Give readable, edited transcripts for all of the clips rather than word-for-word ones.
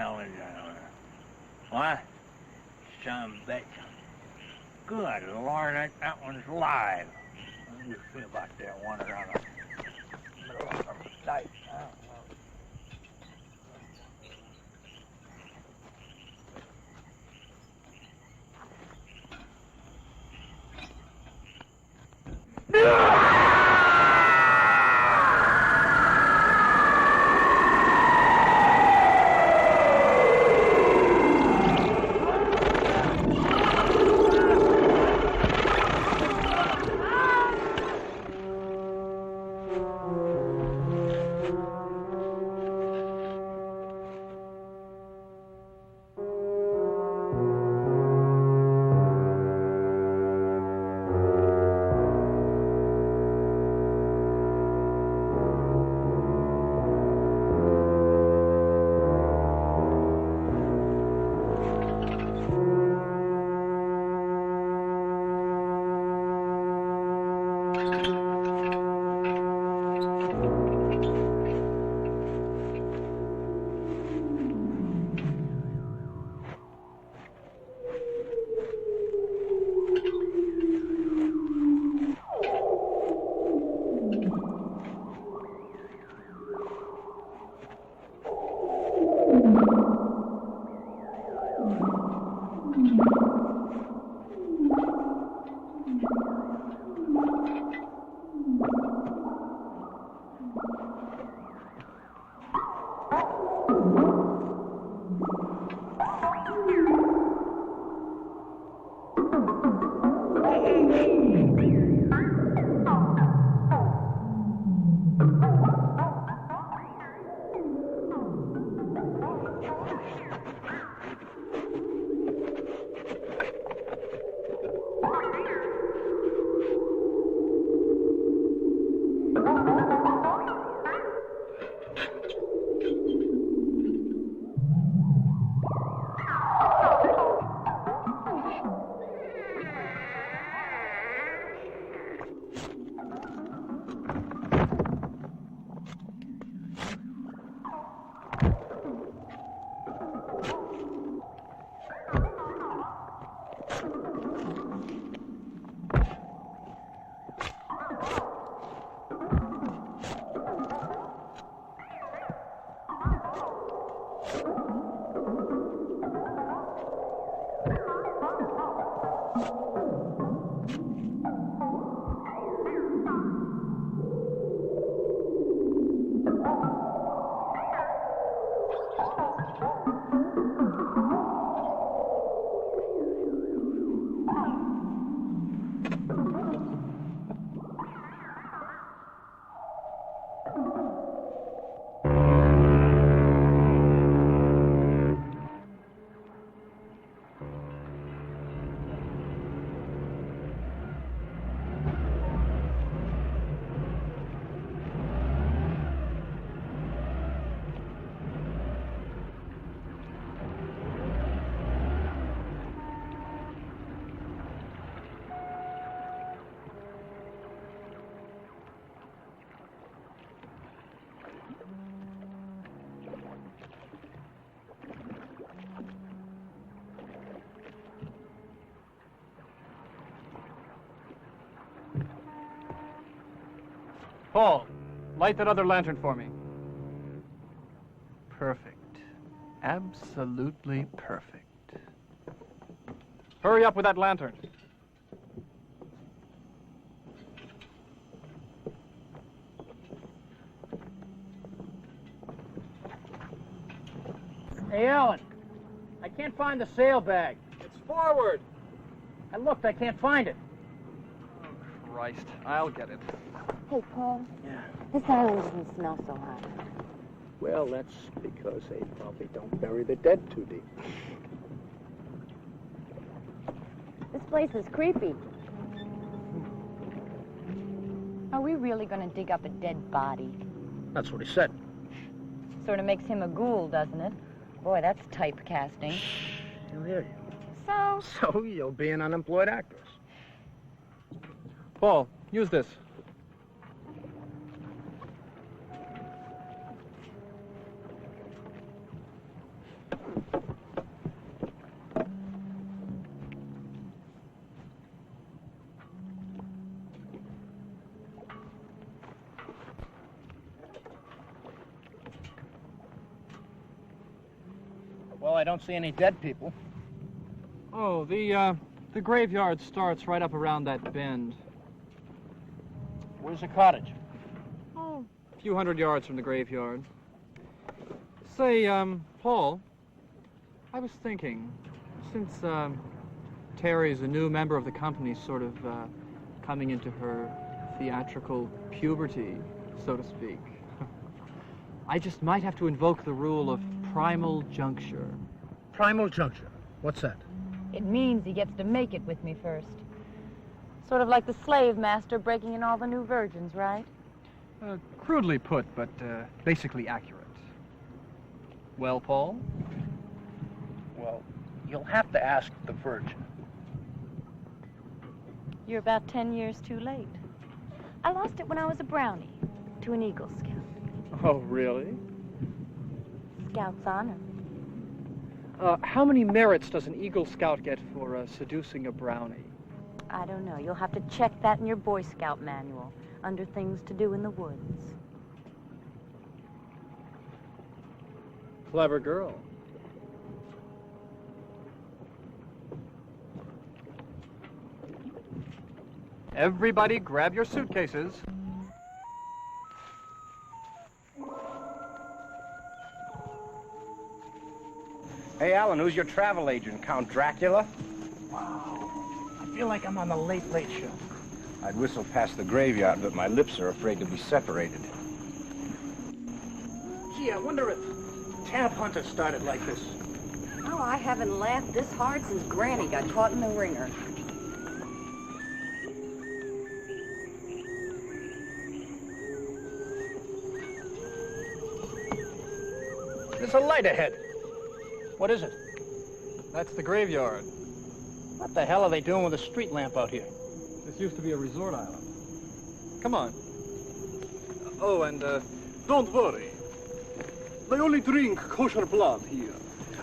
hell is that? What? Some bitch. Good Lord, that one's live. How do you feel about that one around the middle of the night? I don't know. Paul, light that other lantern for me. Perfect. Absolutely perfect. Hurry up with that lantern. Hey, Alan, I can't find the sailbag. It's forward. I looked, I can't find it. Oh, Christ, I'll get it. Hey, Paul. Yeah. This island doesn't smell so hot. Well, that's because they probably don't bury the dead too deep. This place is creepy. Are we really going to dig up a dead body? That's what he said. Sort of makes him a ghoul, doesn't it? Boy, that's typecasting. He'll hear you. So? So you'll be an unemployed actress. Paul, use this. I don't see any dead people. Oh, the graveyard starts right up around that bend. Where's the cottage? Oh, a few hundred yards from the graveyard. Say, Paul, I was thinking, since, Terry's a new member of the company, sort of, coming into her theatrical puberty, so to speak, I just might have to invoke the rule of primal juncture. Primal juncture. What's that? It means he gets to make it with me first. Sort of like the slave master breaking in all the new virgins, right? Crudely put, but basically accurate. Well, Paul? Well, you'll have to ask the Virgin. You're about 10 years too late. I lost it when I was a brownie to an Eagle Scout. Oh, really? Scout's honor. How many merits does an Eagle Scout get for seducing a brownie? I don't know. You'll have to check that in your Boy Scout manual, under things to do in the woods. Clever girl. Everybody grab your suitcases. Hey, Alan, who's your travel agent? Count Dracula? Wow. I feel like I'm on the Late Late Show. I'd whistle past the graveyard, but my lips are afraid to be separated. Gee, I wonder if Tab Hunter started like this. Oh, I haven't laughed this hard since Granny got caught in the ringer. There's a light ahead. What is it? That's the graveyard. What the hell are they doing with a street lamp out here? This used to be a resort island. Come on. Oh, and, don't worry. They only drink kosher blood here.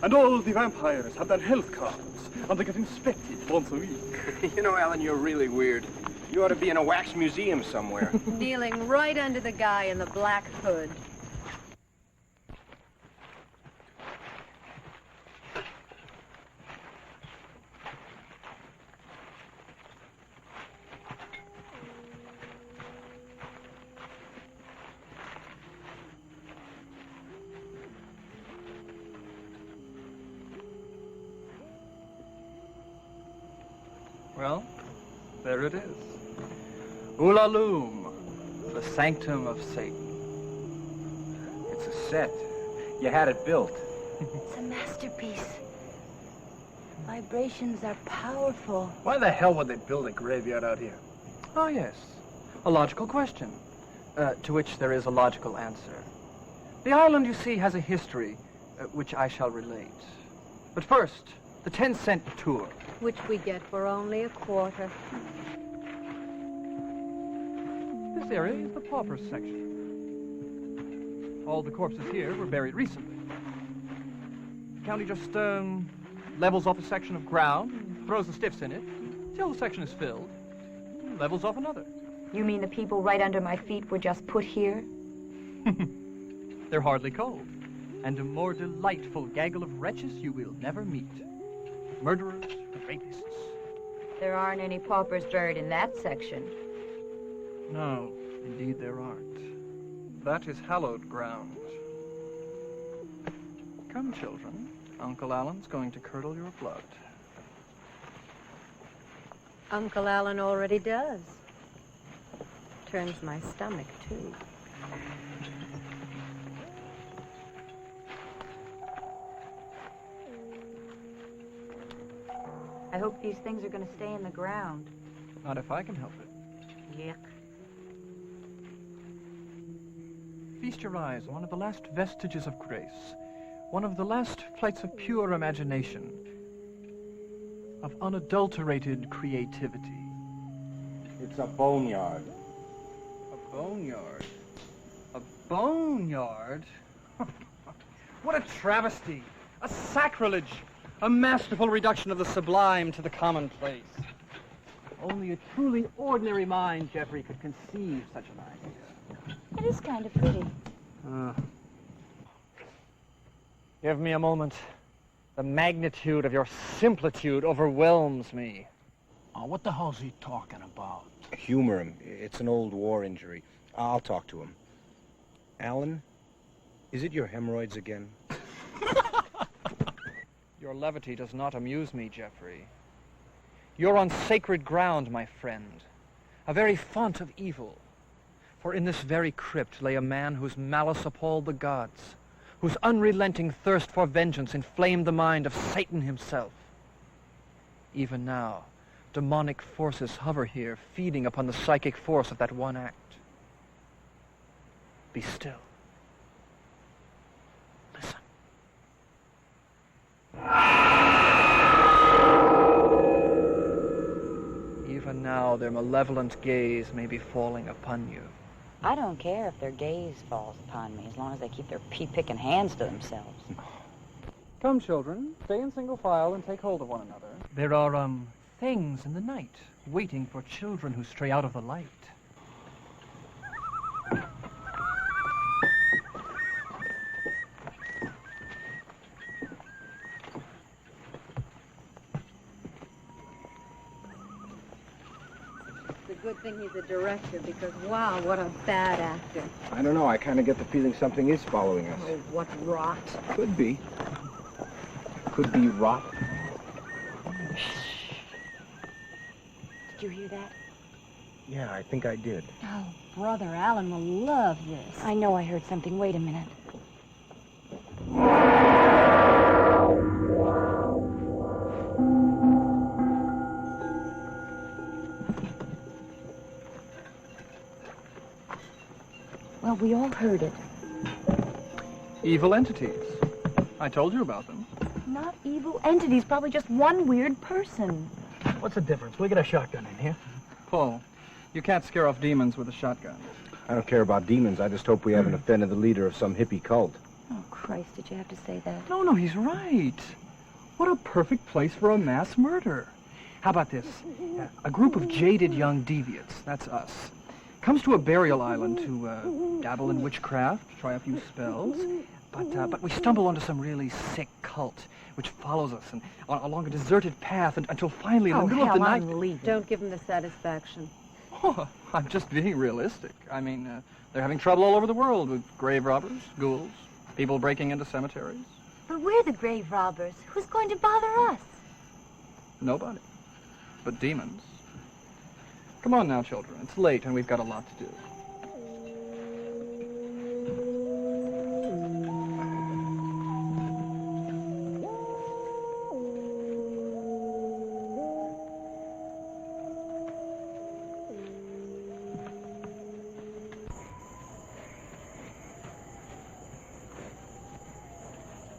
And all the vampires have their health cards, and they get inspected once a week. You know, Alan, you're really weird. You ought to be in a wax museum somewhere. Kneeling right under the guy in the black hood. Well, there it is. Ulalume, the sanctum of Satan. It's a set. You had it built. It's a masterpiece. Vibrations are powerful. Why the hell would they build a graveyard out here? Oh, yes. A logical question, to which there is a logical answer. The island, you see, has a history, which I shall relate. But first, the 10-cent tour. Which we get for only a quarter. This area is the paupers section. All the corpses here were buried recently. The county just, levels off a section of ground, throws the stiffs in it, till the section is filled, and levels off another. You mean the people right under my feet were just put here? They're hardly cold, and a more delightful gaggle of wretches you will never meet. Murderers and rapists. There aren't any paupers buried in that section. No, indeed there aren't. That is hallowed ground. Come, children. Uncle Alan's going to curdle your blood. Uncle Alan already does. Turns my stomach, too. I hope these things are going to stay in the ground. Not if I can help it. Yuck. Feast your eyes on one of the last vestiges of grace, one of the last flights of pure imagination, of unadulterated creativity. It's a boneyard. A boneyard? A boneyard? What a travesty! A sacrilege! A masterful reduction of the sublime to the commonplace. Only a truly ordinary mind, Jeffrey, could conceive such an idea. It is kind of pretty. Give me a moment. The magnitude of your similitude overwhelms me. Oh, what the hell's he talking about? Humor him. It's an old war injury. I'll talk to him. Alan, is it your hemorrhoids again? Your levity does not amuse me, Jeffrey. You're on sacred ground, my friend, a very font of evil. For in this very crypt lay a man whose malice appalled the gods, whose unrelenting thirst for vengeance inflamed the mind of Satan himself. Even now, demonic forces hover here, feeding upon the psychic force of that one act. Be still. Listen. Even now, their malevolent gaze may be falling upon you. I don't care if their gaze falls upon me, as long as they keep their pea-picking hands to themselves. Come, children, stay in single file and take hold of one another. There are, things in the night, waiting for children who stray out of the light. Good thing he's a director, because wow, what a bad actor. I don't know. I kind of get the feeling something is following us. Oh, what rot. Could be. Could be rot. Did you hear that? Yeah, I think I did. Oh, Brother Alan will love this. I know I heard something. Wait a minute. Well, we all heard it. Evil entities. I told you about them. Not evil entities, probably just one weird person. What's the difference? We got a shotgun in here. Paul, you can't scare off demons with a shotgun. I don't care about demons. I just hope we haven't offended the leader of some hippie cult. Oh, Christ, did you have to say that? No, he's right. What a perfect place for a mass murder. How about this? A group of jaded young deviants, that's us, comes to a burial island to dabble in witchcraft, try a few spells, but we stumble onto some really sick cult which follows us and along a deserted path until finally in the middle of the night... Don't give him the satisfaction. Oh, I'm just being realistic. I mean, they're having trouble all over the world with grave robbers, ghouls, people breaking into cemeteries. But we're the grave robbers. Who's going to bother us? Nobody. But demons. Come on now, children. It's late and we've got a lot to do.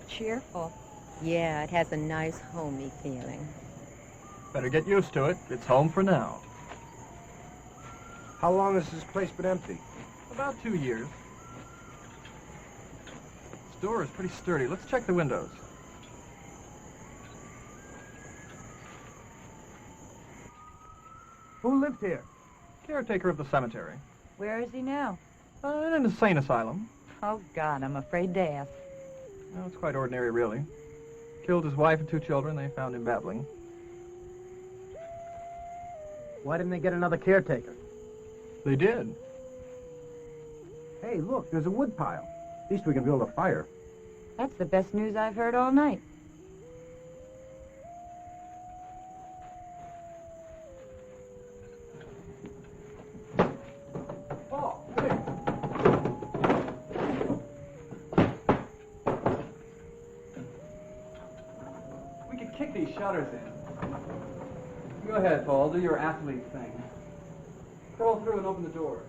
Cheerful. Yeah, it has a nice homey feeling. Better get used to it. It's home for now. How long has this place been empty? About 2 years. This door is pretty sturdy. Let's check the windows. Who lived here? Caretaker of the cemetery. Where is he now? In an insane asylum. Oh, God, I'm afraid to ask. No, it's quite ordinary, really. Killed his wife and 2 children. They found him babbling. Why didn't they get another caretaker? They did. Hey, look, there's a wood pile. At least we can build a fire. That's the best news I've heard all night. We could kick these shutters in. Go ahead, Paul. Do your athlete thing. Crawl through and open the door.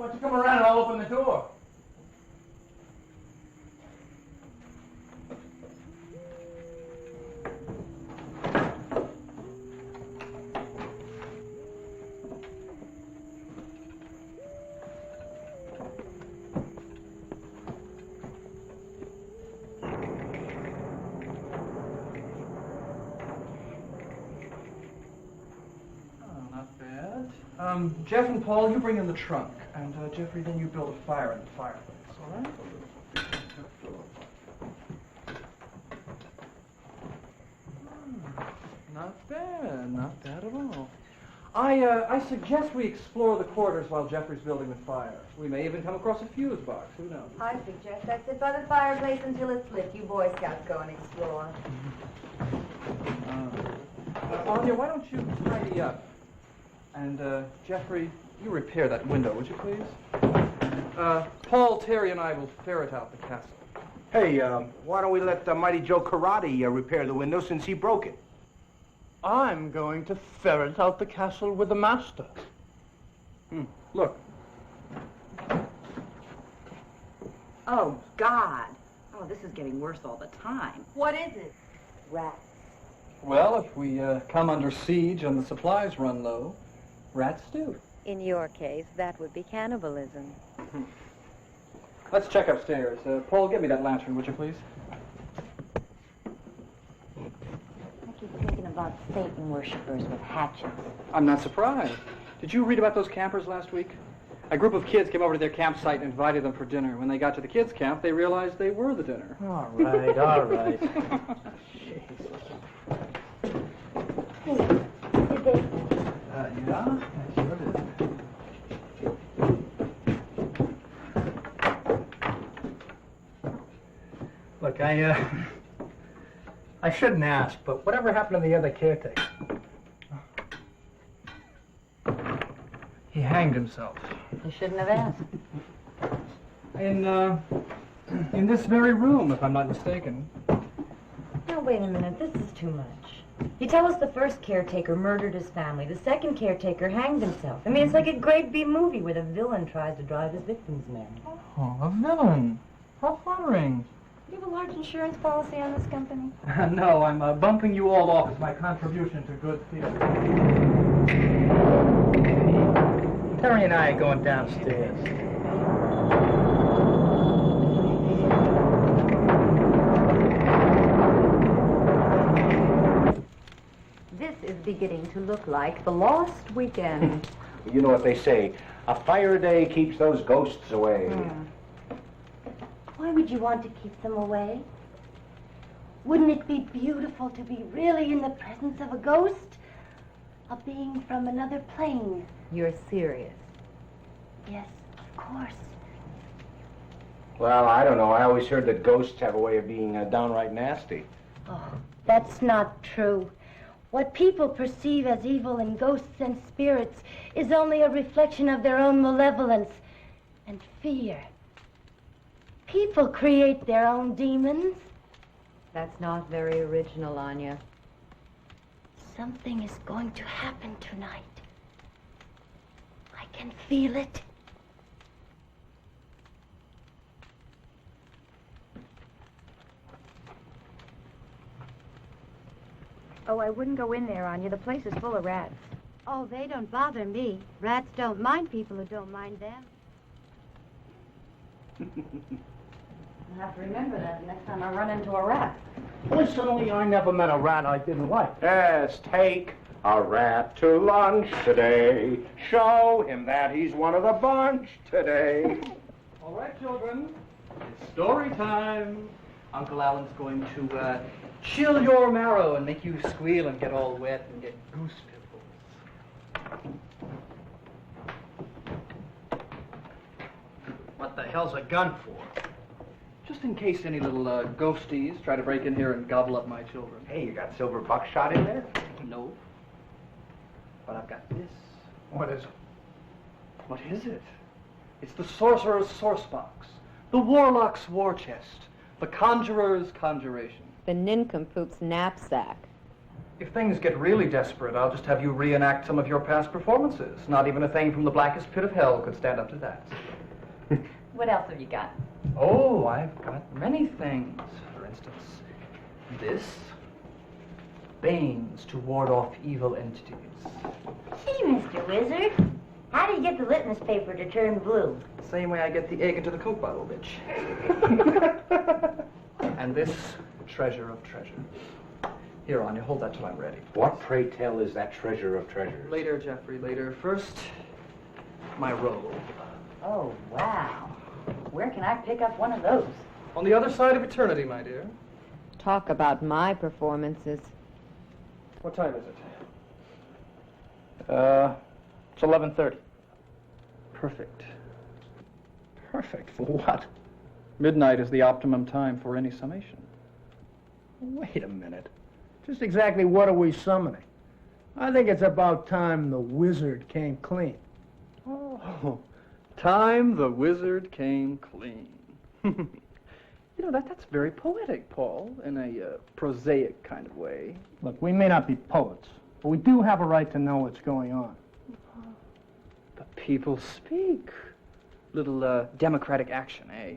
Why don't you come around and I'll open the door? Jeff and Paul, you bring in the trunk. And, Jeffrey, then you build a fire in the fireplace, all right? Not bad, not bad at all. I suggest we explore the quarters while Jeffrey's building the fire. We may even come across a fuse box, who knows? I suggest I sit by the fireplace until it's lit. You Boy Scouts go and explore. Anya, why don't you tidy up? And, Jeffrey, you repair that window, would you please? Paul, Terry, and I will ferret out the castle. Hey, why don't we let Mighty Joe Karate repair the window since he broke it? I'm going to ferret out the castle with the master. Look. Oh, God. Oh, this is getting worse all the time. What is it? Rats. Well, if we come under siege and the supplies run low, rats do. In your case, that would be cannibalism. Let's check upstairs. Paul, get me that lantern, would you please? I keep thinking about Satan worshippers with hatchets. I'm not surprised. Did you read about those campers last week? A group of kids came over to their campsite and invited them for dinner. When they got to the kids' camp, they realized they were the dinner. All right, all right. Did they? Yeah, sure did. Look, I shouldn't ask, but whatever happened to the other caretaker? He hanged himself. You shouldn't have asked. In this very room, if I'm not mistaken. Now, wait a minute. This is too much. You tell us the first caretaker murdered his family. The second caretaker hanged himself. I mean, it's like a grade B movie where the villain tries to drive his victims mad. Oh, a villain. How flattering. Do you have a large insurance policy on this company? No, I'm bumping you all off as my contribution to good theater. Terry and I are going downstairs. This is beginning to look like the lost weekend. You know what they say, a fire day keeps those ghosts away. Why would you want to keep them away? Wouldn't it be beautiful to be really in the presence of a ghost? A being from another plane? You're serious. Yes, of course. Well, I don't know. I always heard that ghosts have a way of being downright nasty. Oh, that's not true. What people perceive as evil in ghosts and spirits is only a reflection of their own malevolence and fear. People create their own demons. That's not very original, Anya. Something is going to happen tonight. I can feel it. Oh, I wouldn't go in there, Anya. The place is full of rats. Oh, they don't bother me. Rats don't mind people who don't mind them. I'll have to remember that the next time I run into a rat. Personally, I never met a rat I didn't like. Yes, take a rat to lunch today. Show him that he's one of the bunch today. All right, children. It's story time. Uncle Alan's going to chill your marrow and make you squeal and get all wet and get goose pimples. What the hell's a gun for? Just in case any little ghosties try to break in here and gobble up my children. Hey, you got silver buckshot in there? No. But I've got this. What is it? What is it? It's the sorcerer's source box, the warlock's war chest, the conjurer's conjuration. The nincompoop's knapsack. If things get really desperate, I'll just have you reenact some of your past performances. Not even a thing from the blackest pit of hell could stand up to that. What else have you got? Oh, I've got many things. For instance, this. Banes to ward off evil entities. Gee, Mr. Wizard, how do you get the litmus paper to turn blue? Same way I get the egg into the Coke bottle, bitch. And this treasure of treasure. Here, Anya, hold that till I'm ready. What, pray tell, is that treasure of treasures? Later, Jeffrey, later. First, my robe. Oh, wow. Where can I pick up one of those? On the other side of eternity, my dear. Talk about my performances. What time is it? It's 11:30. Perfect. Perfect for what? Midnight is the optimum time for any summation. Wait a minute. Just exactly what are we summoning? I think it's about time the wizard came clean. Oh, time the wizard came clean. You know, that's very poetic, Paul, in a prosaic kind of way. Look, we may not be poets, but we do have a right to know what's going on. The people speak. Little democratic action, eh?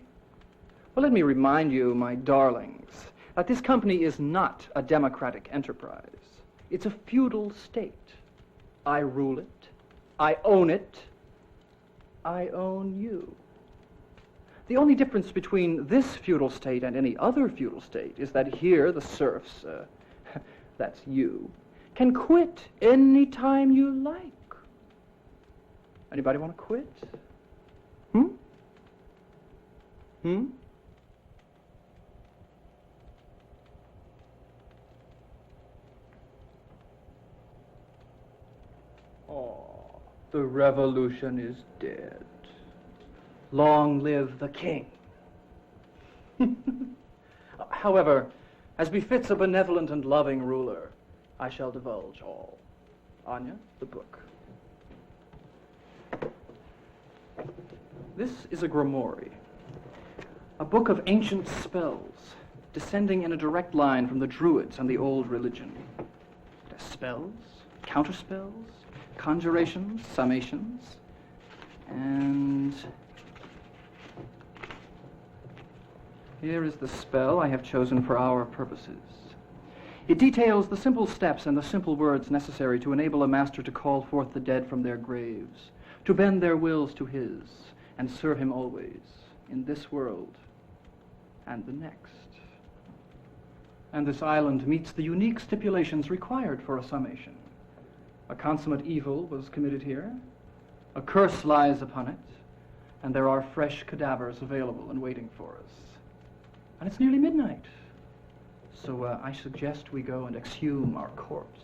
Well, let me remind you, my darlings, that this company is not a democratic enterprise. It's a feudal state. I rule it. I own it. I own you. The only difference between this feudal state and any other feudal state is that here the serfs, that's you, can quit any time you like. Anybody want to quit? Oh, the revolution is dead. Long live the king. However, as befits a benevolent and loving ruler, I shall divulge all. Anya, the book. This is a grimoire, a book of ancient spells, descending in a direct line from the Druids and the old religion. It has spells, counterspells, conjurations, summations, and here is the spell I have chosen for our purposes. It details the simple steps and the simple words necessary to enable a master to call forth the dead from their graves, to bend their wills to his, and serve him always, in this world and the next. And this island meets the unique stipulations required for a summation. A consummate evil was committed here, a curse lies upon it, and there are fresh cadavers available and waiting for us. And it's nearly midnight, so I suggest we go and exhume our corpse.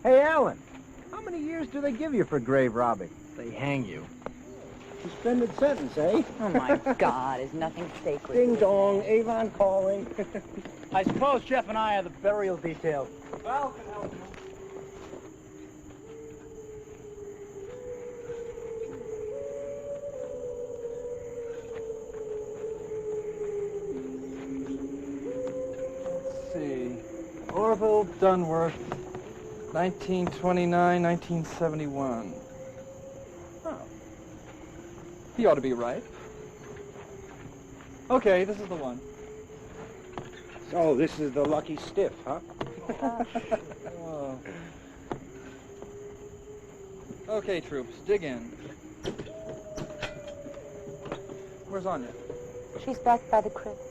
Hey, Alan, how many years do they give you for grave robbing? They hang you. Suspended sentence, eh? Oh, my God, is nothing sacred? Ding dong, Avon calling. I suppose Jeff and I are the burial detail. Val can help you. Let's see. Orville Dunworth, 1929, 1971. Oh. He ought to be right. Okay, this is the one. So, this is the lucky stiff, huh? Oh. Okay, troops, dig in. Where's Anya? She's back by the crypt.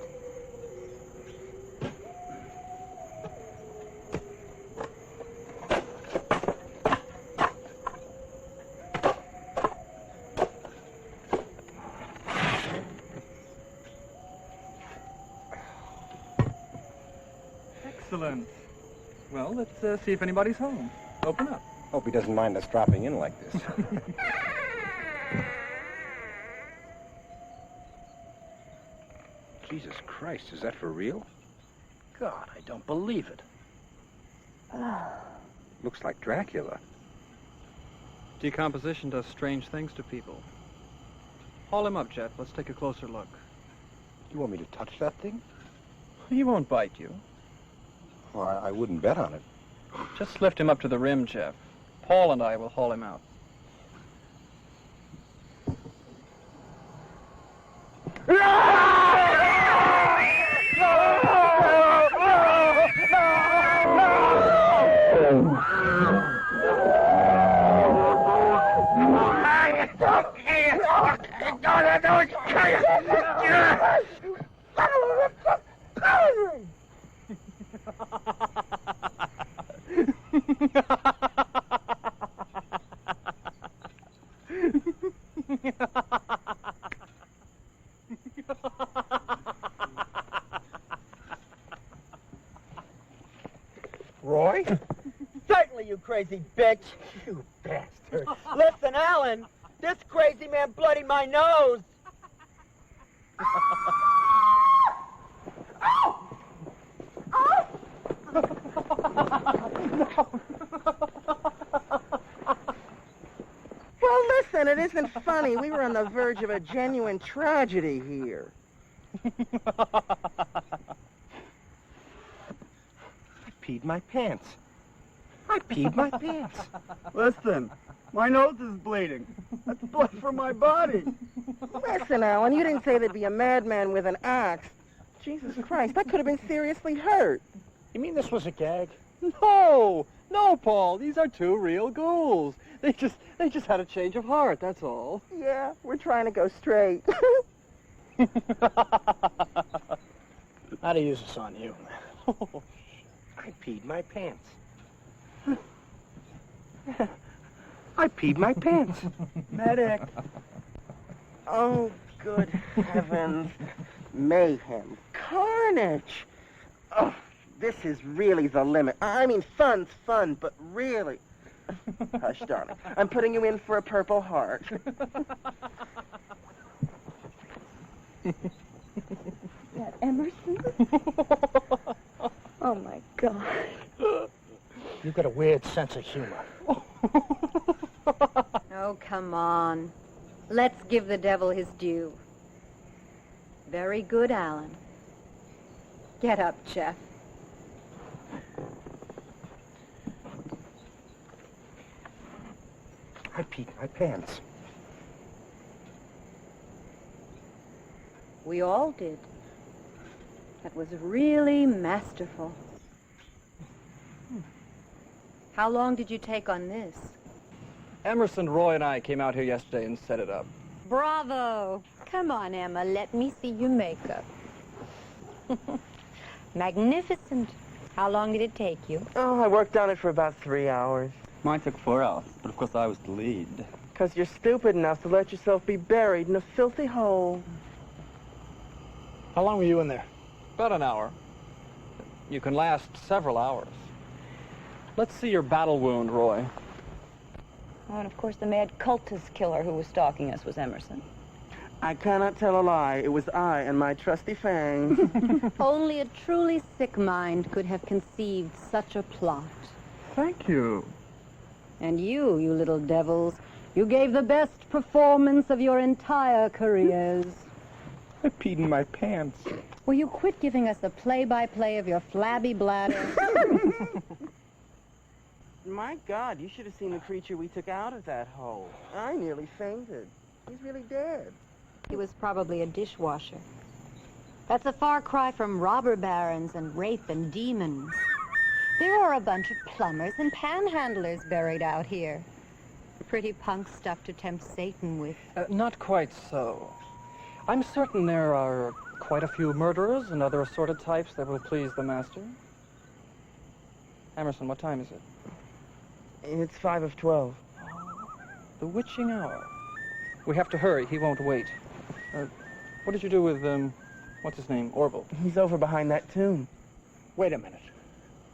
Excellent. Well, let's see if anybody's home. Open up. Hope he doesn't mind us dropping in like this. Jesus Christ, is that for real? God, I don't believe it. Looks like Dracula. Decomposition does strange things to people. Haul him up, Jeff. Let's take a closer look. You want me to touch that thing? He won't bite you. Well, I wouldn't bet on it. Just lift him up to the rim, Jeff. Paul and I will haul him out. Roy? Certainly, you crazy bitch. You bastard. Listen, Alan, this crazy man bloodied my nose. Well, listen, it isn't funny. We were on the verge of a genuine tragedy here. I peed my pants. I peed my pants. Listen, my nose is bleeding. That's blood from my body. Listen, Alan, you didn't say there'd be a madman with an axe. Jesus Christ, that could have been seriously hurt. You mean this was a gag? No, Paul. These are two real ghouls. They just had a change of heart. That's all. Yeah, we're trying to go straight. How to use this on you, man? I peed my pants. I peed my pants. Medic. Oh, good heavens. Mayhem. Carnage. Oh, this is really the limit. I mean, fun's fun, but really. Hush, darling. I'm putting you in for a Purple Heart. That Emerson? Oh, my God. You've got a weird sense of humor. Oh, come on. Let's give the devil his due. Very good, Alan. Get up, Jeff. I peed my pants. We all did. That was really masterful. How long did you take on this? Emerson, Roy, and I came out here yesterday and set it up. Bravo! Come on, Emma, let me see your makeup. Magnificent. How long did it take you? Oh, I worked on it for about 3 hours. Mine took 4 hours, but of course I was the lead. Because you're stupid enough to let yourself be buried in a filthy hole. How long were you in there? About an hour. You can last several hours. Let's see your battle wound, Roy. Oh, and of course the mad cultist killer who was stalking us was Emerson. I cannot tell a lie. It was I and my trusty fangs. Only a truly sick mind could have conceived such a plot. Thank you. And you little devils, you gave the best performance of your entire careers. I peed in my pants. Will you quit giving us a play-by-play of your flabby bladder? My God, you should have seen the creature we took out of that hole. I nearly fainted. He's really dead. He was probably a dishwasher. That's a far cry from robber barons and rape and demons. There are a bunch of plumbers and panhandlers buried out here. Pretty punk stuff to tempt Satan with. Not quite so. I'm certain there are quite a few murderers and other assorted types that will please the master. Emerson, what time is it? It's 5 of 12. The witching hour. We have to hurry. He won't wait. What did you do with, what's his name? Orville? He's over behind that tomb. Wait a minute.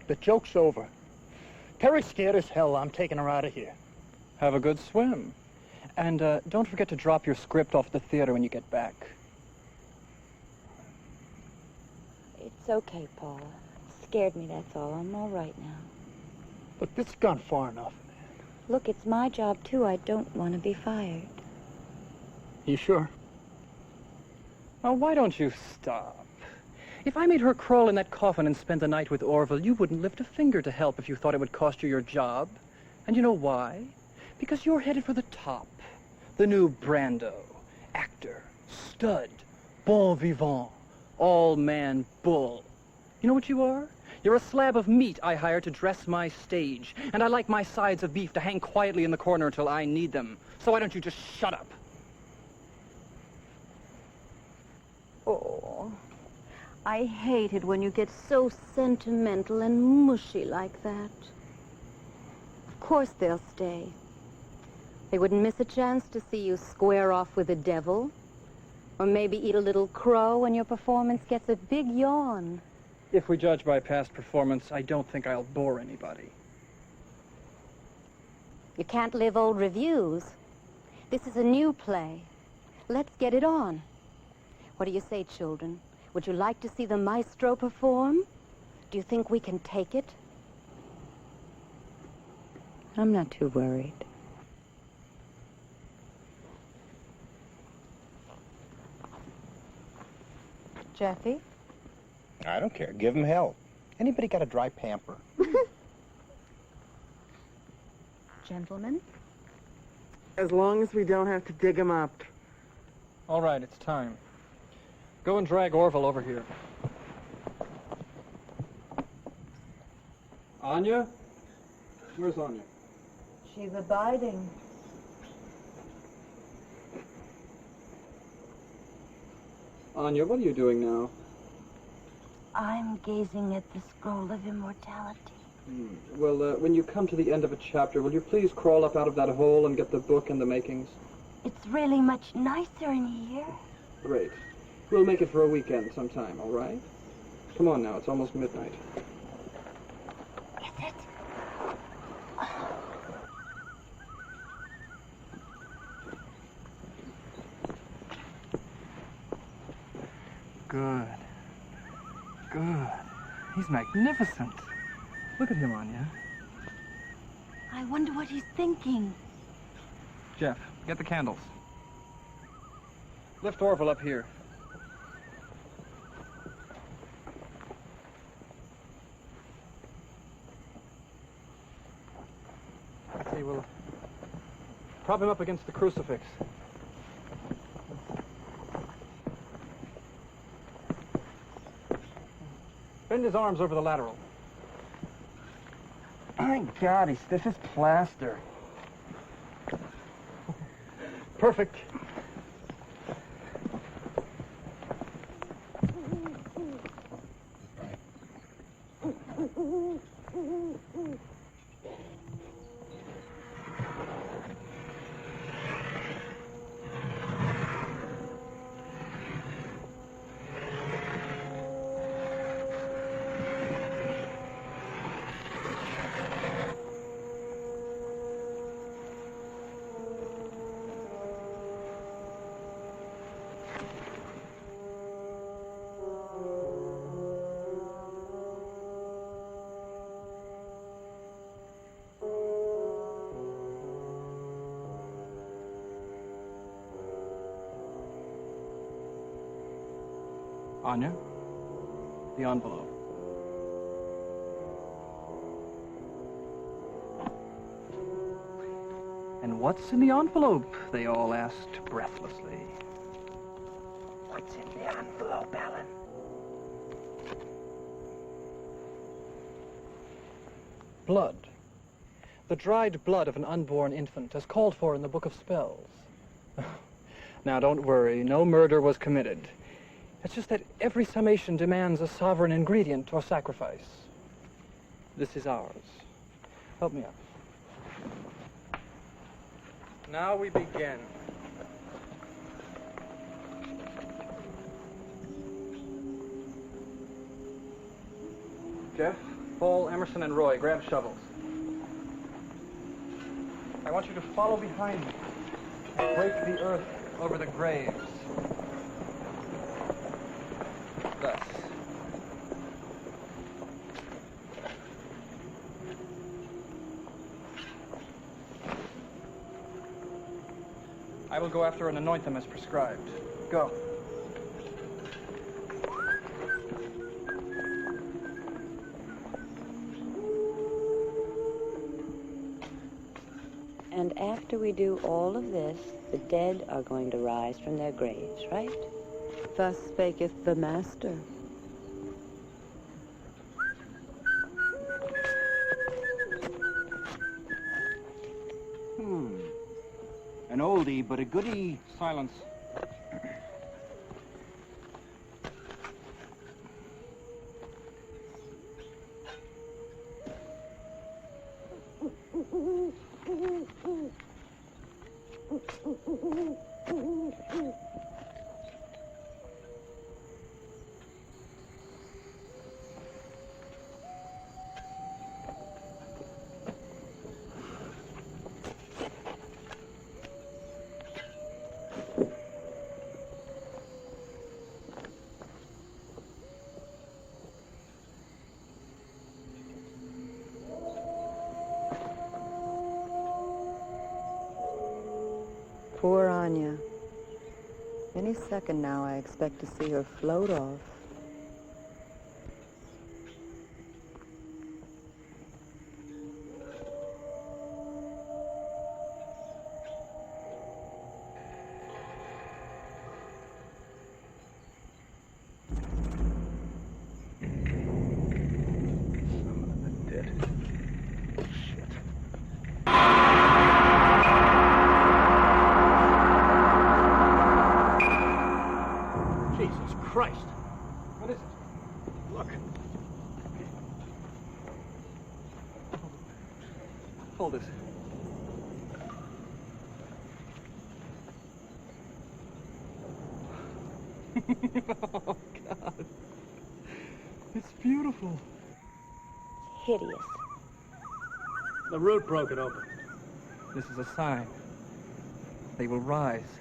The joke's over. Terry's scared as hell. I'm taking her out of here. Have a good swim. And don't forget to drop your script off at the theater when you get back. It's okay, Paula. Scared me, that's all. I'm all right now. But this has gone far enough. Look, it's my job, too. I don't want to be fired. You sure? Now, why don't you stop? If I made her crawl in that coffin and spend the night with Orville, you wouldn't lift a finger to help if you thought it would cost you your job. And you know why? Because you're headed for the top. The new Brando. Actor. Stud. Bon vivant. All-man bull. You know what you are? You're a slab of meat I hired to dress my stage. And I like my sides of beef to hang quietly in the corner until I need them. So why don't you just shut up? Oh, I hate it when you get so sentimental and mushy like that. Of course they'll stay. They wouldn't miss a chance to see you square off with the devil. Or maybe eat a little crow when your performance gets a big yawn. If we judge by past performance, I don't think I'll bore anybody. You can't live old reviews. This is a new play. Let's get it on. What do you say, children? Would you like to see the maestro perform? Do you think we can take it? I'm not too worried. Jeffy? I don't care. Give him hell. Anybody got a dry pamper? Gentlemen? As long as we don't have to dig him up. All right, it's time. Go and drag Orville over here. Anya? Where's Anya? She's abiding. Anya, what are you doing now? I'm gazing at the scroll of immortality. Well, when you come to the end of a chapter, will you please crawl up out of that hole and get the book and the makings? It's really much nicer in here. Great. We'll make it for a weekend sometime, all right? Come on now, it's almost midnight. Is it? Good. Good. He's magnificent. Look at him, Anya. I wonder what he's thinking. Jeff, get the candles. Lift Orville up here. Okay, we'll prop him up against the crucifix. Bend his arms over the lateral. My God, he's stiff as plaster. Perfect. Anya, the envelope. And what's in the envelope? They all asked breathlessly. What's in the envelope, Alan? Blood. The dried blood of an unborn infant, as called for in the Book of Spells. Now, don't worry. No murder was committed. It's just that every summation demands a sovereign ingredient or sacrifice. This is ours. Help me up. Now we begin. Jeff, Paul, Emerson, and Roy, grab shovels. I want you to follow behind me and break the earth over the graves. Thus. I will go after and anoint them as prescribed. Go. And after we do all of this, the dead are going to rise from their graves, right? Thus spaketh the Master. An oldie, but a goodie. Silence. Poor Anya. Any second now, I expect to see her float off. Christ! What is it? Look. Hold this. Oh, God. It's beautiful. Hideous. The root broke it open. This is a sign. They will rise.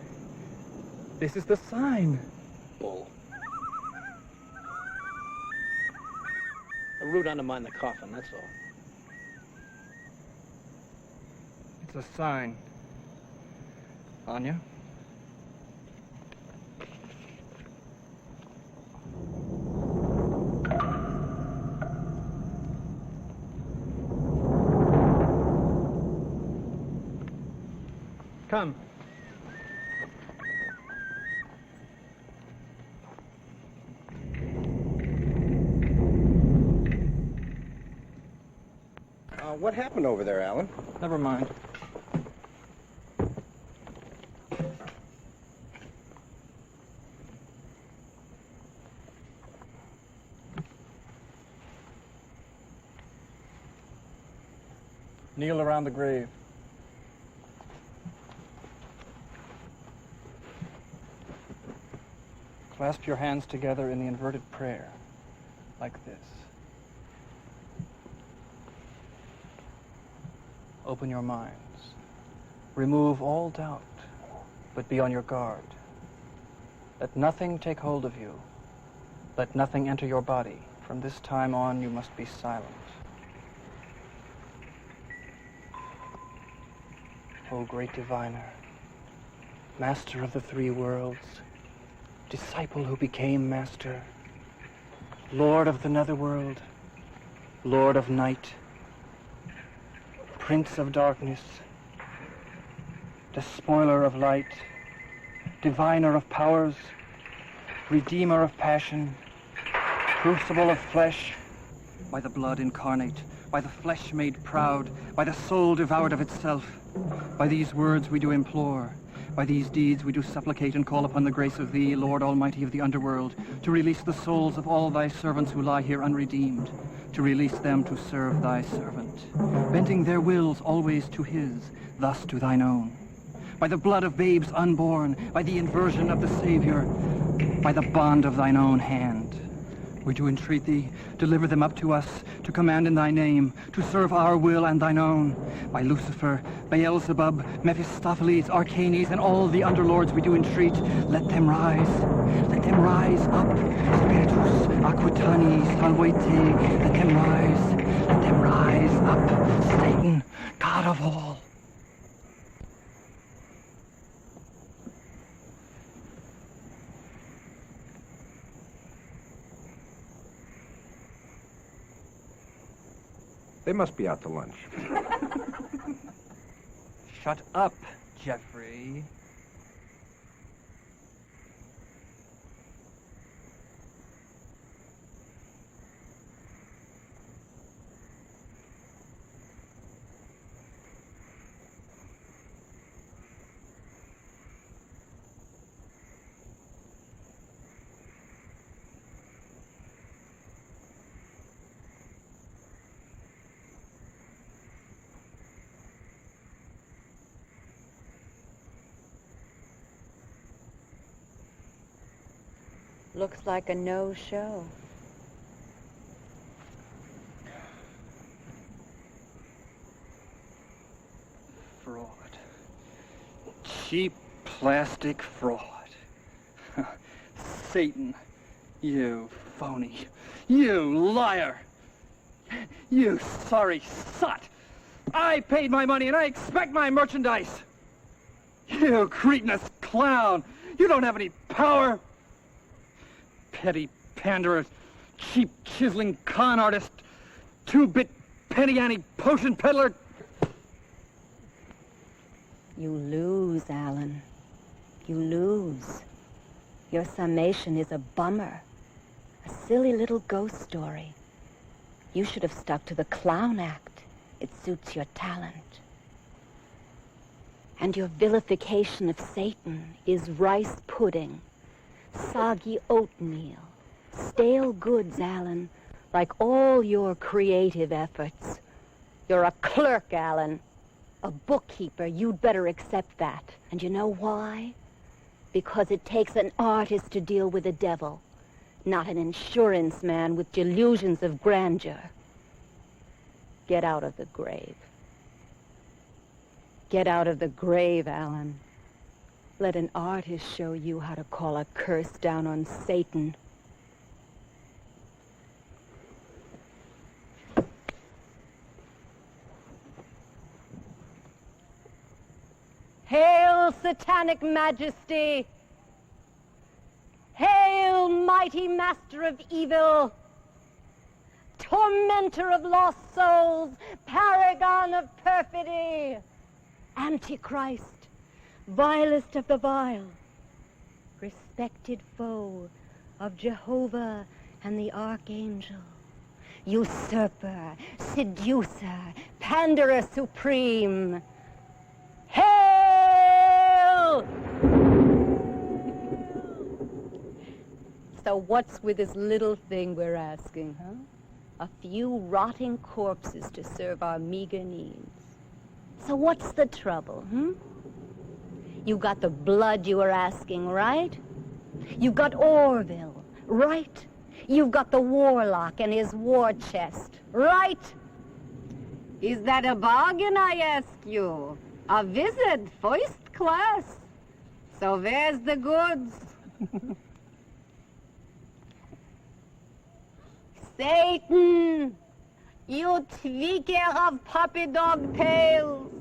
This is the sign. Bull. The root undermined the coffin, that's all. It's a sign. Anya? Come. What happened over there, Alan? Never mind. Kneel around the grave. Clasp your hands together in the inverted prayer, like this. Open your minds. Remove all doubt, but be on your guard. Let nothing take hold of you. Let nothing enter your body. From this time on, you must be silent. O great diviner, master of the three worlds, disciple who became master, lord of the netherworld, lord of night, Prince of darkness, despoiler of light, diviner of powers, redeemer of passion, crucible of flesh, by the blood incarnate, by the flesh made proud, by the soul devoured of itself, by these words we do implore, by these deeds we do supplicate and call upon the grace of thee, Lord Almighty of the underworld, to release the souls of all thy servants who lie here unredeemed, to release them to serve thy servant, bending their wills always to his, thus to thine own. By the blood of babes unborn, by the inversion of the Savior, by the bond of thine own hand, we do entreat thee, deliver them up to us, to command in thy name, to serve our will and thine own. By Lucifer, Beelzebub, Mephistopheles, Arcanes, and all the underlords we do entreat, let them rise up. Spiritus Aquitani Salvete, let them rise up. Satan, God of all. They must be out to lunch. Shut up, Jeffrey. Looks like a no-show. Fraud. Cheap plastic fraud. Satan, you phony. You liar. You sorry sot. I paid my money and I expect my merchandise. You cretinous clown. You don't have any power. Petty panderer, cheap chiseling con artist, two-bit penny-ante potion peddler. You lose, Alan. You lose. Your summation is a bummer. A silly little ghost story. You should have stuck to the clown act. It suits your talent. And your vilification of Satan is rice pudding, soggy oatmeal, stale goods, Alan, like all your creative efforts. You're a clerk, Alan. A bookkeeper. You'd better accept that. And you know why? Because it takes an artist to deal with the devil, not an insurance man with delusions of grandeur. Get out of the grave. Get out of the grave, Alan. Let an artist show you how to call a curse down on Satan. Hail, Satanic Majesty! Hail, mighty master of evil! Tormentor of lost souls! Paragon of perfidy! Antichrist! Vilest of the vile! Respected foe of Jehovah and the Archangel! Usurper, seducer, panderer supreme! Hail! So what's with this little thing we're asking, huh? A few rotting corpses to serve our meager needs. So what's the trouble, You got the blood you were asking, right? You've got Orville, right? You've got the warlock and his war chest, right? Is that a bargain, I ask you? A visit, first class. So where's the goods? Satan! You tweaker of puppy dog tails!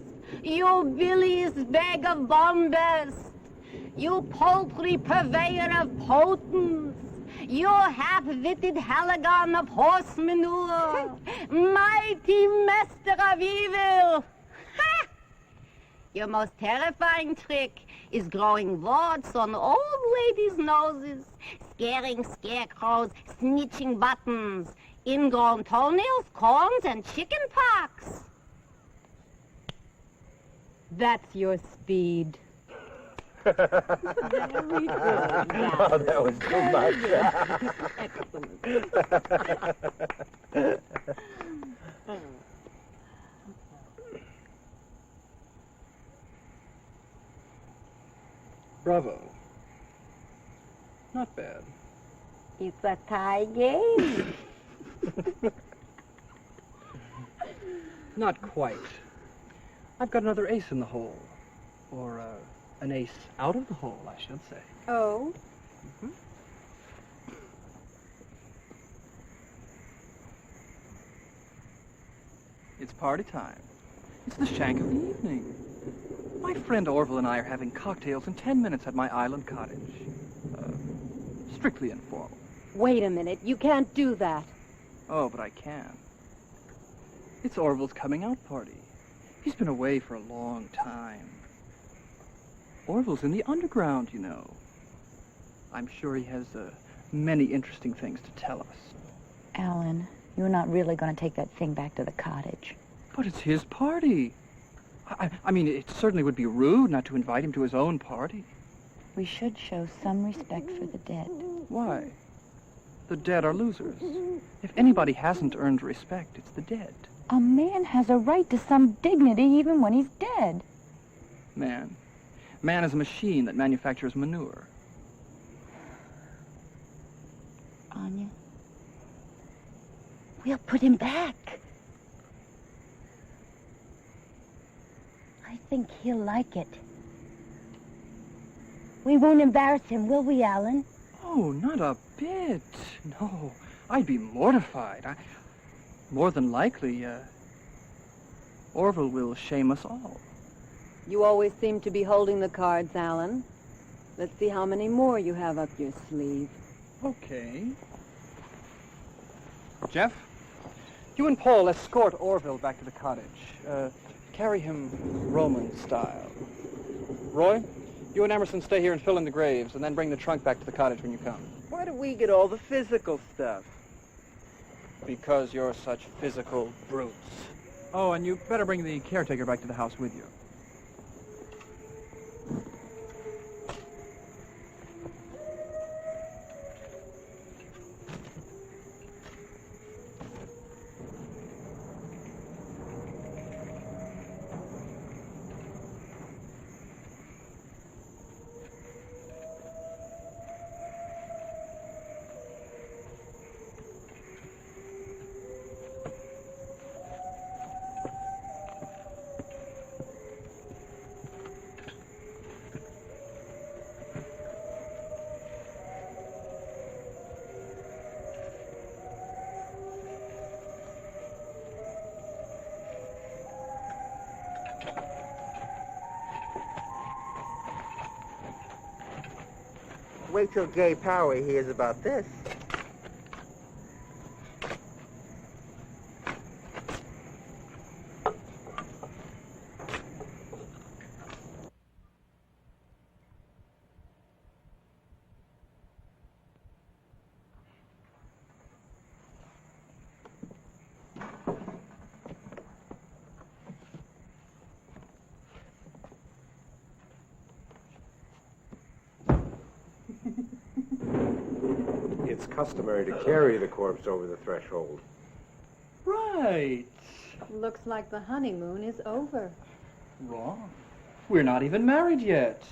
You Billy's bag of bombast! You poultry purveyor of potence! You half-witted halagon of horse manure! Mighty master of evil! Ha! Your most terrifying trick is growing warts on old ladies' noses, scaring scarecrows, snitching buttons, ingrown toenails, corns, and chicken pox. That's your speed. Very good. Oh, that was too much. Excellent. Bravo. Not bad. It's a tie game. Not quite. I've got another ace in the hole. Or, an ace out of the hole, I should say. Oh? It's party time. It's the shank of the evening. My friend Orville and I are having cocktails in 10 minutes at my island cottage. Strictly informal. Wait a minute. You can't do that. Oh, but I can. It's Orville's coming out party. He's been away for a long time. Orville's in the underground, you know. I'm sure he has many interesting things to tell us. Alan, you're not really going to take that thing back to the cottage. But it's his party. I mean, it certainly would be rude not to invite him to his own party. We should show some respect for the dead. Why? The dead are losers. If anybody hasn't earned respect, it's the dead. A man has a right to some dignity even when he's dead. Man. Man is a machine that manufactures manure. Anya? We'll put him back. I think he'll like it. We won't embarrass him, will we, Alan? Oh, not a bit. No, I'd be mortified. More than likely, Orville will shame us all. You always seem to be holding the cards, Alan. Let's see how many more you have up your sleeve. Okay. Jeff, you and Paul escort Orville back to the cottage. Carry him Roman style. Roy, you and Emerson stay here and fill in the graves, and then bring the trunk back to the cottage when you come. Why do we get all the physical stuff? Because you're such physical brutes. Oh, and you better bring the caretaker back to the house with you. Wait till Gay Power hears about this. It's customary to carry the corpse over the threshold. Right. Looks like the honeymoon is over. Wrong. We're not even married yet.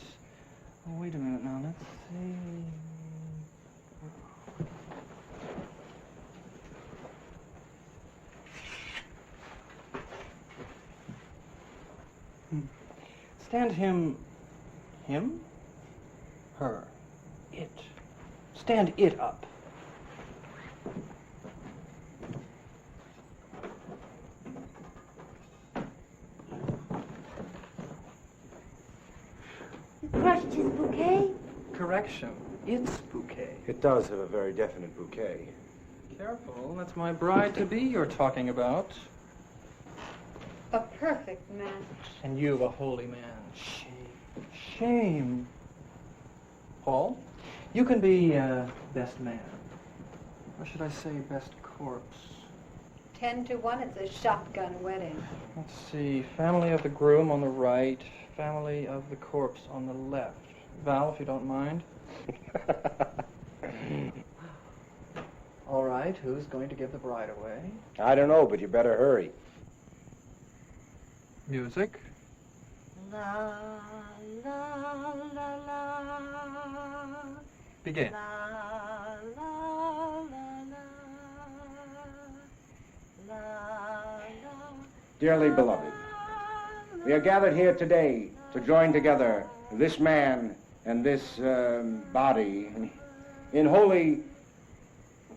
Oh, wait a minute now. Let's see. Stand him. Him? Her. It. Stand it up. You crushed his bouquet? Correction. It's bouquet. It does have a very definite bouquet. Careful. That's my bride-to-be you're talking about. A perfect match. And you, a holy man. Shame. Shame. Paul, you can be best man. Or should I say best corpse? 10 to 1, it's a shotgun wedding. Let's see. Family of the groom on the right. Family of the corpse on the left. Val, if you don't mind. All right. Who's going to give the bride away? I don't know, but you better hurry. Music. La, la, la, la. Begin. La, la, la, la. La, la. Dearly beloved, we are gathered here today to join together this man and this body in holy,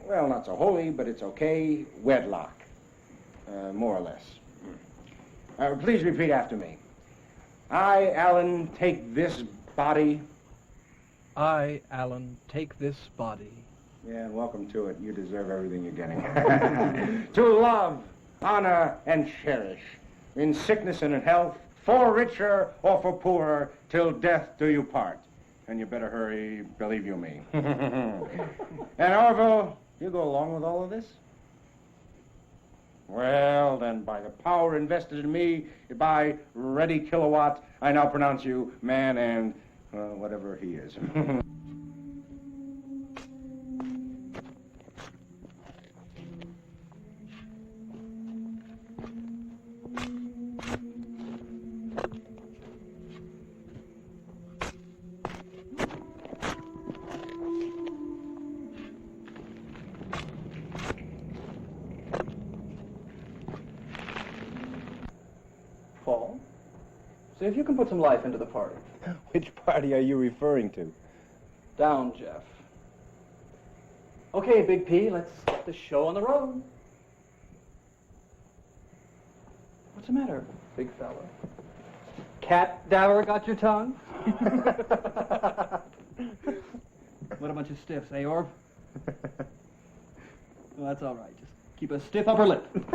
well, not so holy, but it's okay, wedlock, more or less. Please repeat after me. I, Alan, take this body. I, Alan, take this body. Yeah, welcome to it. You deserve everything you're getting. To love, honor, and cherish in sickness and in health, for richer or for poorer, till death do you part. And you better hurry, believe you me. And Orville, you go along with all of this? Well, then, by the power invested in me by Ready Kilowatt, I now pronounce you man and whatever he is. Paul, see if you can put some life into the party. Which party are you referring to? Down, Jeff. Okay, Big P, let's get the show on the road. What's the matter, big fella? Cat dower got your tongue? What a bunch of stiffs, eh, Orv? Well, that's all right. Just keep a stiff upper lip. Keep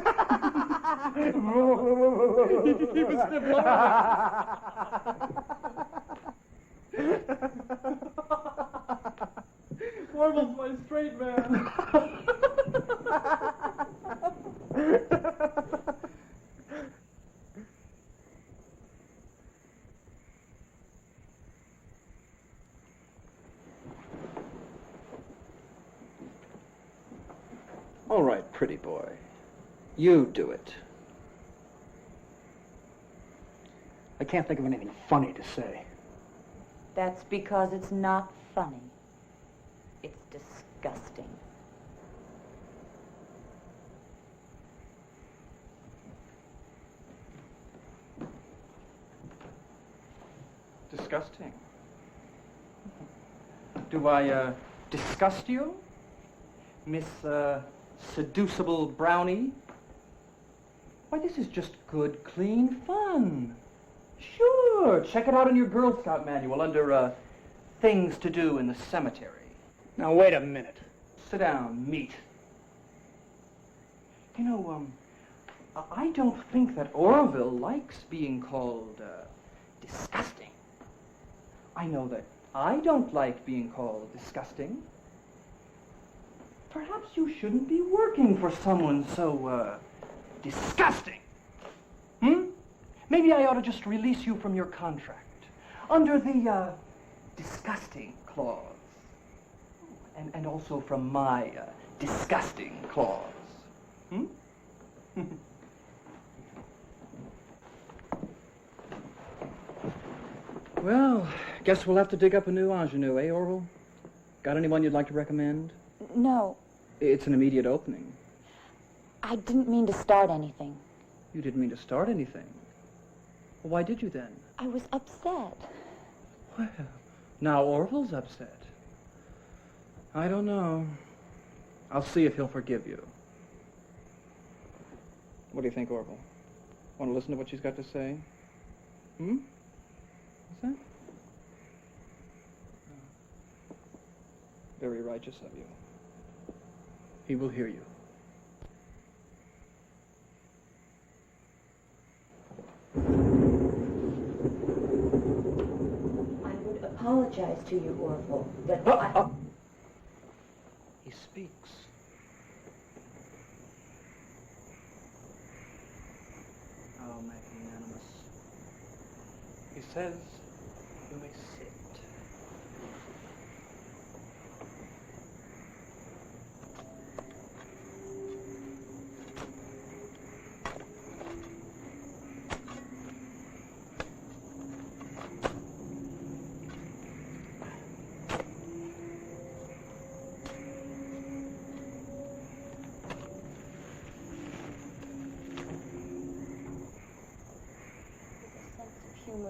a stiff lower lip. Orville's my straight man. All right, pretty boy. You do it. I can't think of anything funny to say. That's because it's not funny. It's disgusting. Disgusting. Do I, disgust you? Miss, seducible brownie? Why, this is just good, clean fun. Sure, check it out in your Girl Scout manual under, things to do in the cemetery. Now, wait a minute. Sit down, meat. You know, I don't think that Orville likes being called, disgusting. I know that I don't like being called disgusting. Perhaps you shouldn't be working for someone so, disgusting. Maybe I ought to just release you from your contract under the, disgusting clause. And also from my, disgusting clause. Well, guess we'll have to dig up a new ingenue, eh, Orville? Got anyone you'd like to recommend? No, It's an immediate opening. I didn't mean to start anything. You didn't mean to start anything. Well, why did you then? I was upset. Well, now Orville's upset. I don't know. I'll see if he'll forgive you. What do you think, Orville? Want to listen to what she's got to say? What's that? Very righteous of you. He will hear you. I would apologize to you, Orville, but He speaks. How magnanimous. He says you may sit.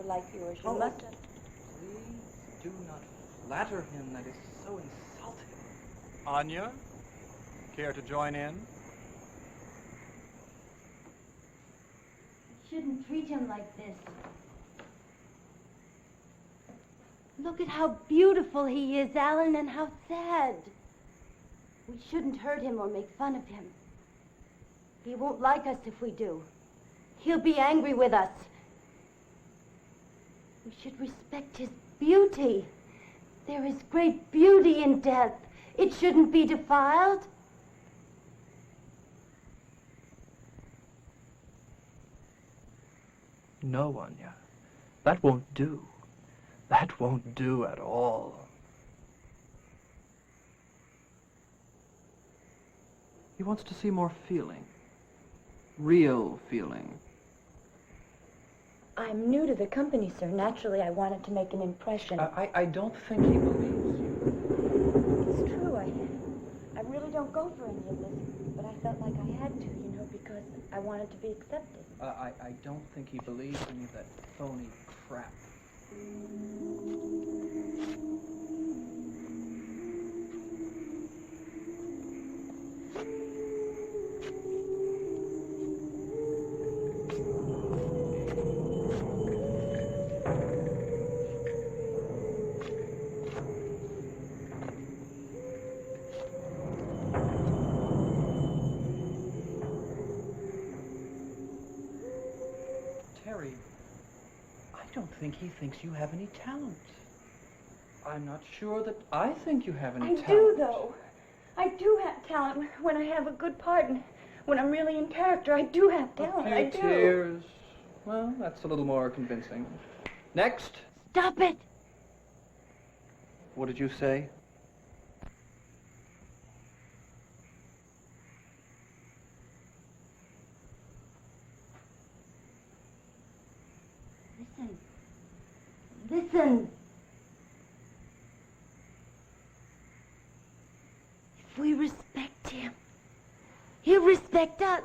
Like yours, you Oh, must. Please do not flatter him. That is so insulting. Anya, care to join in? You shouldn't treat him like this. Look at how beautiful he is, Alan, and how sad. We shouldn't hurt him or make fun of him. He won't like us if we do. He'll be angry with us. We should respect his beauty. There is great beauty in death. It shouldn't be defiled. No, Anya. That won't do. That won't do at all. He wants to see more feeling. Real feeling. I'm new to the company, sir. Naturally, I wanted to make an impression. I don't think he believes you. It's true. I really don't go for any of this, but I felt like I had to, because I wanted to be accepted. I don't think he believes any of that phony crap. Terry, I don't think he thinks you have any talent. I'm not sure that I think you have any talent. I do, though. I do have talent when I have a good part, and when I'm really in character, I do have talent. I do. Tears. Well, that's a little more convincing. Next. Stop it! What did you say? Listen. If we respect him, he'll respect us.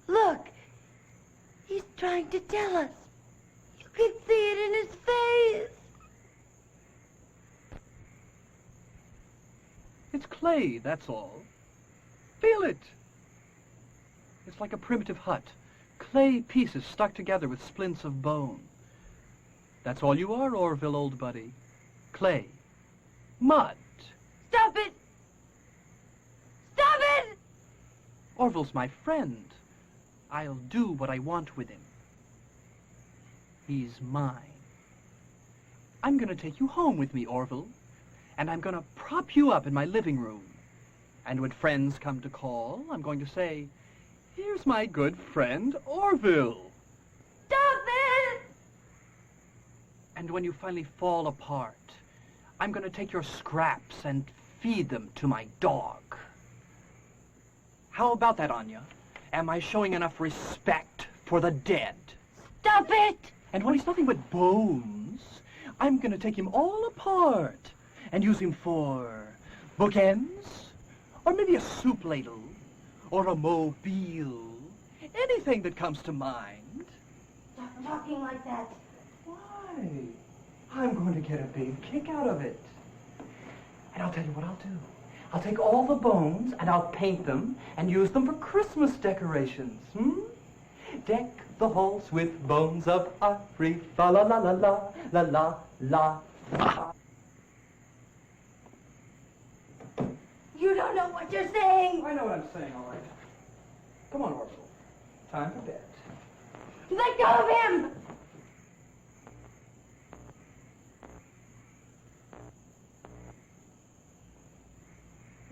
Look, he's trying to tell us. You can see it in his face. It's clay, that's all. Feel it. It's like a primitive hut. Clay pieces stuck together with splints of bone. That's all you are, Orville, old buddy. Clay. Mud. Stop it! Stop it! Orville's my friend. I'll do what I want with him. He's mine. I'm going to take you home with me, Orville, and I'm going to prop you up in my living room. And when friends come to call, I'm going to say, "Here's my good friend, Orville." Stop it! And when you finally fall apart, I'm going to take your scraps and feed them to my dog. How about that, Anya? Am I showing enough respect for the dead? Stop it! And when he's nothing but bones, I'm going to take him all apart and use him for bookends, or maybe a soup ladle, or a mobile. Anything that comes to mind. Stop talking like that. Why? I'm going to get a big kick out of it. And I'll tell you what I'll do. I'll take all the bones and I'll paint them and use them for Christmas decorations. Deck the halls with bones of ivory. La la la la la la la la. You don't know what you're saying. I know what I'm saying, all right. Come on, Orville. Time for bed. Let go of him!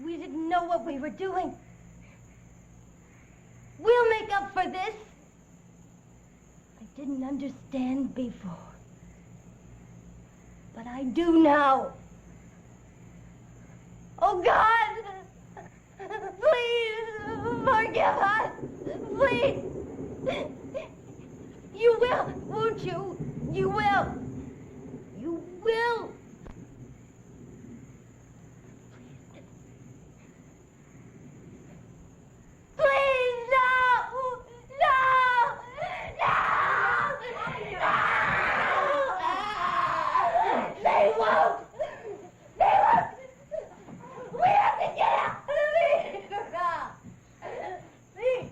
We didn't know what we were doing. We'll make up for this. I didn't understand before, but I do now. Oh, God! Please, forgive us! Please! You will, won't you? You will. You will. Please, no! No! No! No! They won't! They won't! We have to get out of here!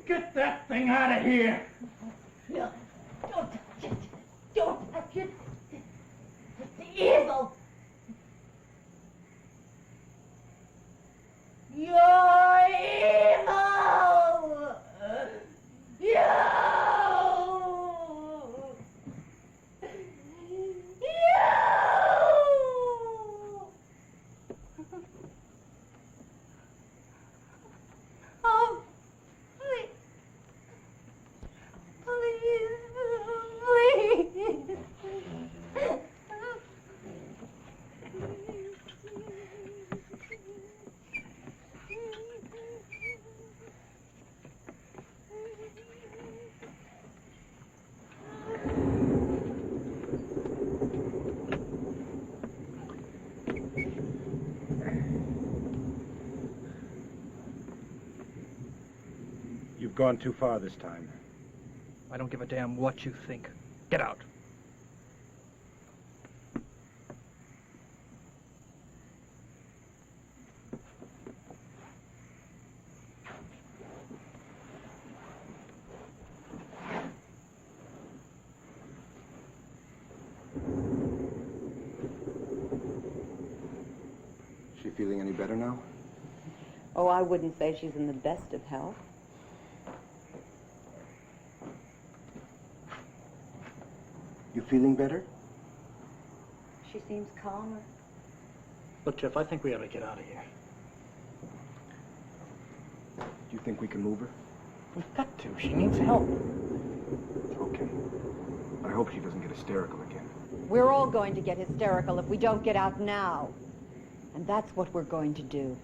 Get that thing out of here! No, don't touch it. Don't gone too far this time. I don't give a damn what you think. Get out. Is she feeling any better now? Oh, I wouldn't say she's in the best of health. You feeling better? She seems calmer. Look, Jeff, I think we ought to get out of here. Do you think we can move her? We've got to. She needs help. Okay. I hope she doesn't get hysterical again. We're all going to get hysterical if we don't get out now. And that's what we're going to do.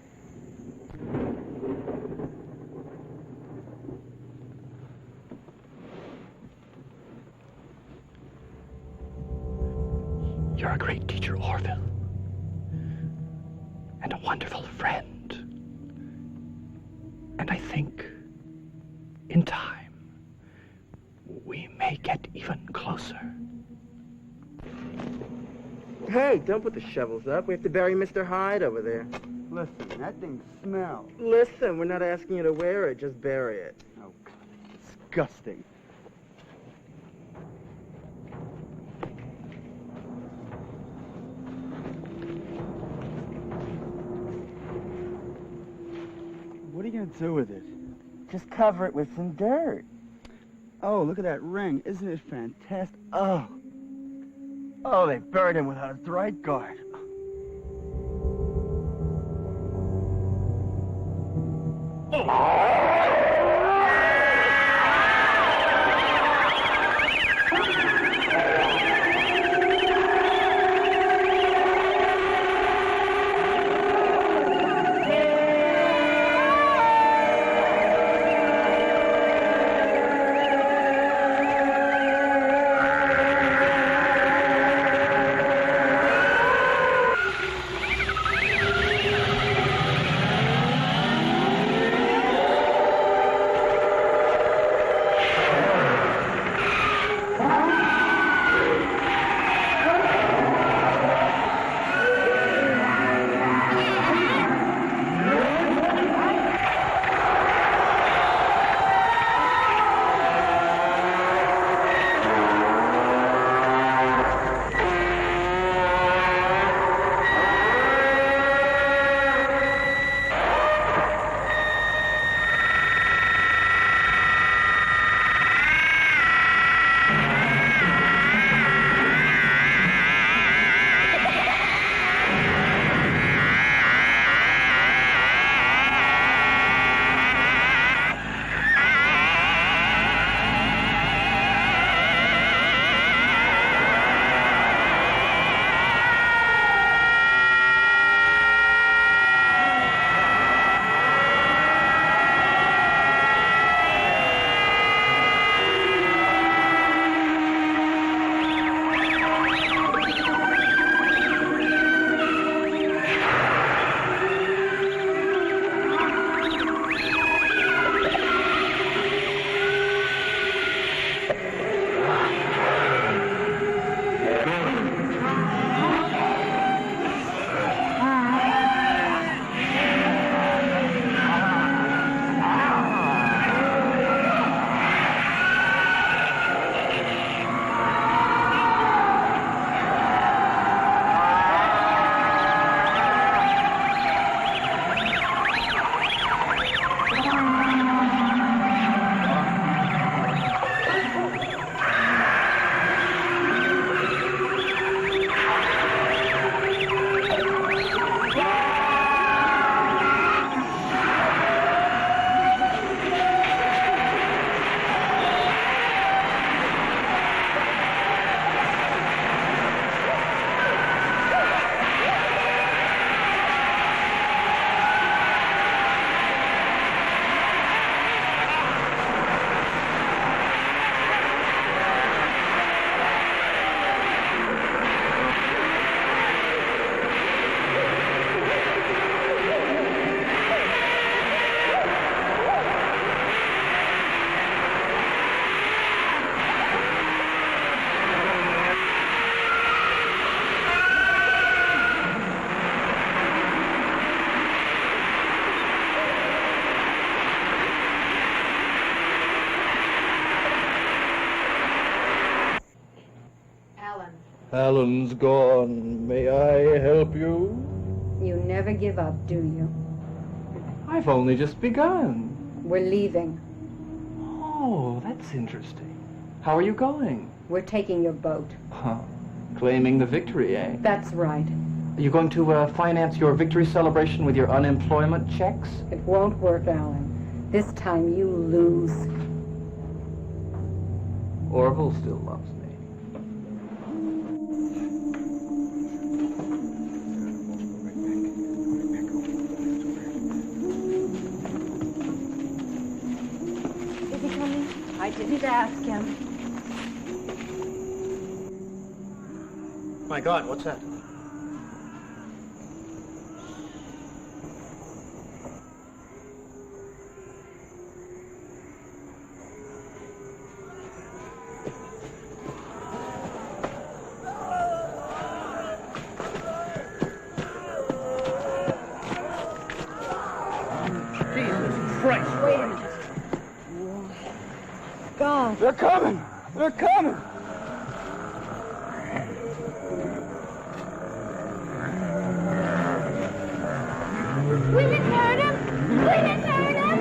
You're a great teacher, Orville. And a wonderful friend. And I think, in time, we may get even closer. Hey, don't put the shovels up. We have to bury Mr. Hyde over there. Listen, that thing smells. Listen, we're not asking you to wear it. Just bury it. Oh, disgusting. What are you going to do with it? Just cover it with some dirt. Oh, look at that ring. Isn't it fantastic? Oh. Oh, they buried him without a rite guard. Alan's gone. May I help you? You never give up, do you? I've only just begun. We're leaving. Oh, that's interesting. How are you going? We're taking your boat. Huh. Claiming the victory, eh? That's right. Are you going to finance your victory celebration with your unemployment checks? It won't work, Alan. This time you lose. Orville still loves me. Is he coming? I didn't ask him. My God, what's that? Christ! Wait a minute. God. They're coming! They're coming! We didn't hurt him! We didn't hurt him!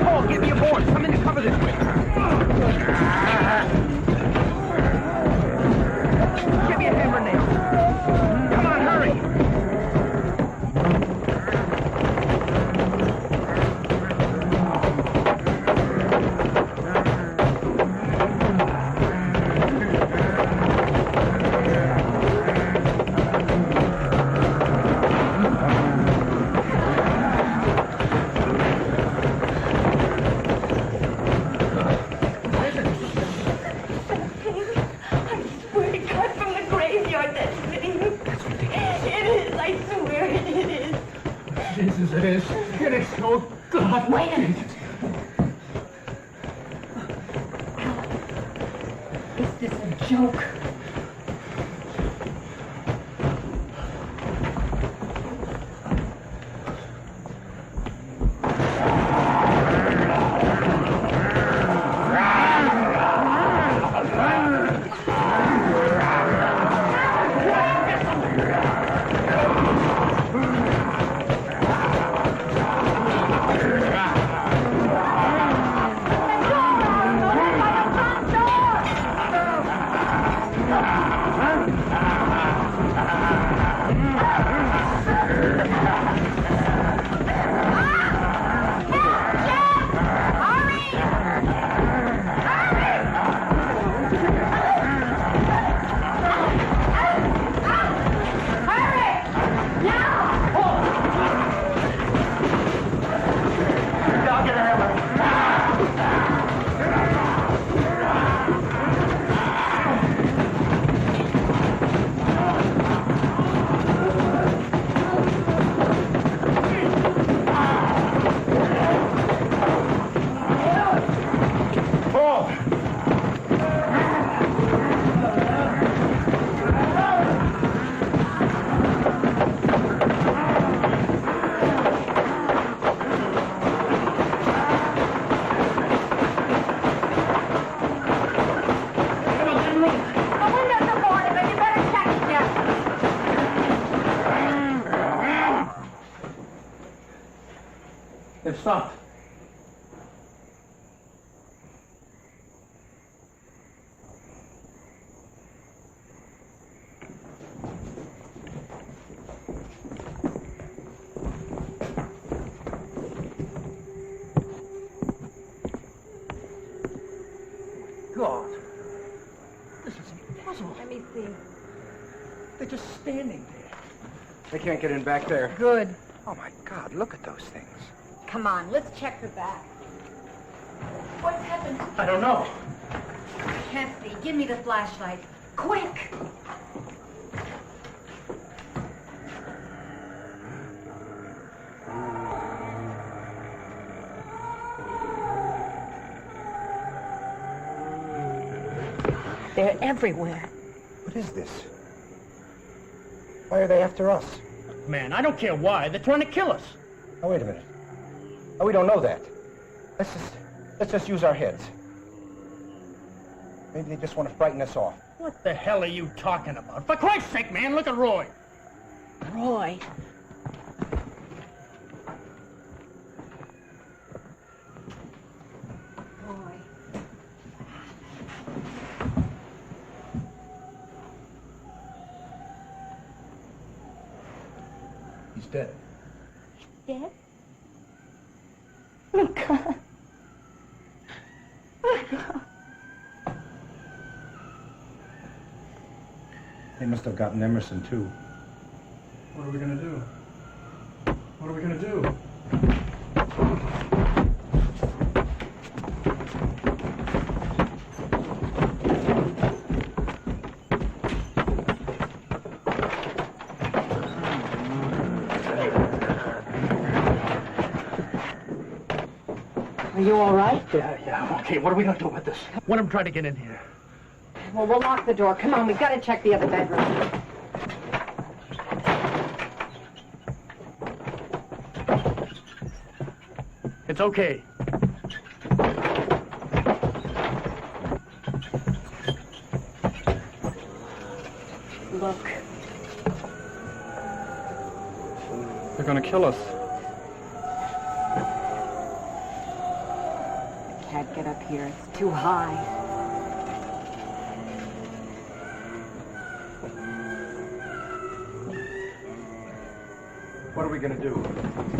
Paul, get me aboard. Come in to cover this way. Give me a hammer nail. Come on, hurry. It is. It is. Oh, God. Wait a minute. Is this a joke? They've stopped. God. This is impossible. Let me see. They're just standing there. They can't get in back there. Good. Oh, my God, look at those things. Come on, let's check the back. What's happened? I don't know. I can't see. Give me the flashlight. Quick! They're everywhere. What is this? Why are they after us? Man, I don't care why. They're trying to kill us. Oh, wait a minute. Oh, we don't know that. Let's just use our heads. Maybe they just want to frighten us off. What the hell are you talking about? For Christ's sake, man, look at Roy. Roy. He's dead. Dead? Oh, God. Oh, God. They must have gotten Emerson, too. What are we gonna do? What are we gonna do? Are you all right? Yeah, okay. What are we gonna do about this? Let them try to get in here. Well, we'll lock the door. Come on, we've got to check the other bedroom. It's okay. Look. They're gonna kill us. I can't get up here. It's too high. What are we gonna do?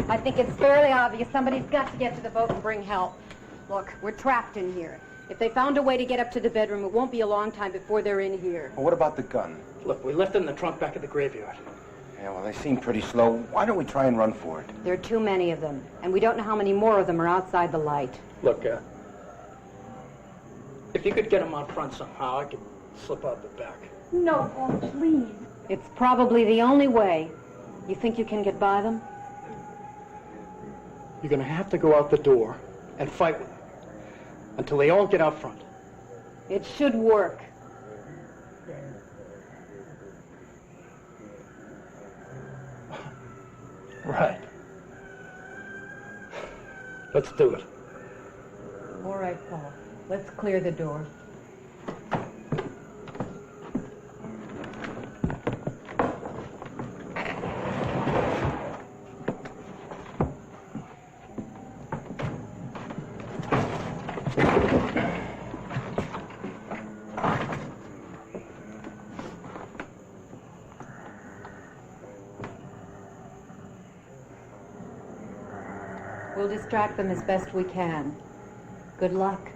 I think it's fairly obvious somebody's got to get to the boat and bring help. Look, we're trapped in here. If they found a way to get up to the bedroom, it won't be a long time before they're in here. Well, what about the gun? Look, we left it in the trunk back at the graveyard. Yeah, well, they seem pretty slow. Why don't we try and run for it? There are too many of them, and we don't know how many more of them are outside the light. Look, if you could get them out front somehow, I could slip out the back. No, Paul, please. It's probably the only way. You think you can get by them? You're gonna have to go out the door and fight with them until they all get out front. It should work. Right. Let's do it. All right, Paul. Let's clear the door. We'll distract them as best we can. Good luck.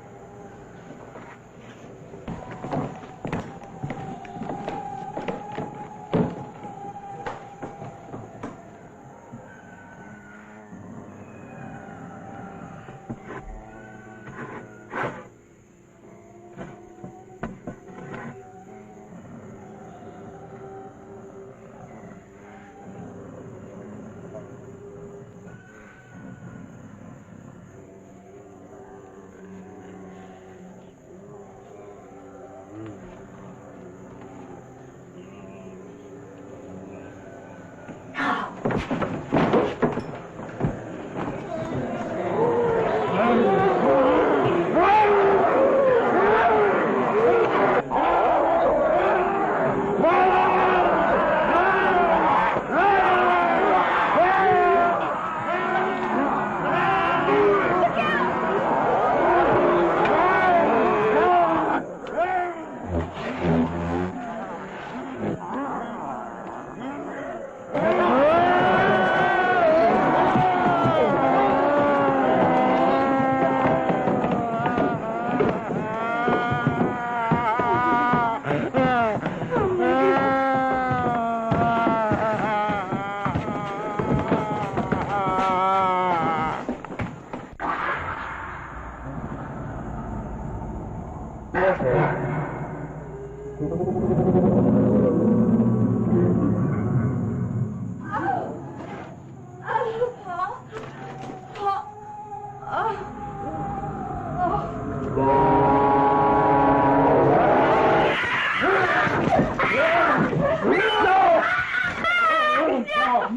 This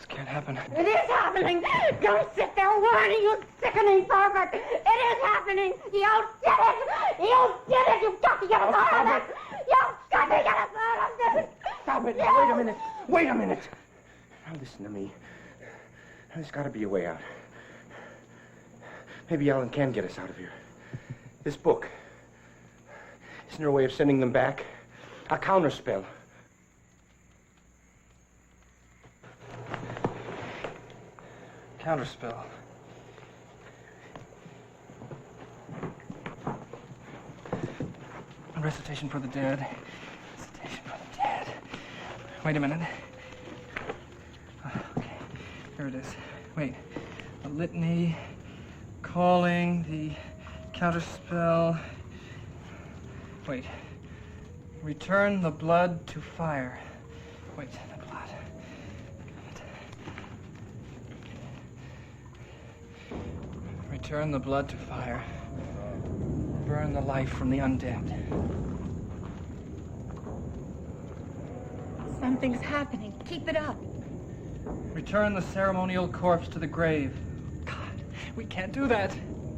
can't happen. It is happening! Don't sit there whining, you sickening pervert! It is happening! You did it! You did it! You've got to get us out of this! You've got to get us out of this! Stop it! Yes. Wait a minute! Wait a minute! Now listen to me. There's got to be a way out. Maybe Alan can get us out of here. This book. Isn't there a way of sending them back? A counterspell. Counterspell. A recitation for the dead. Recitation for the dead. Wait a minute. Okay, here it is. Wait. A litany, calling, the counterspell. Wait. Return the blood to fire. Wait, the blood. Return the blood to fire. Burn the life from the undead. Something's happening. Keep it up. Return the ceremonial corpse to the grave. God, we can't do that.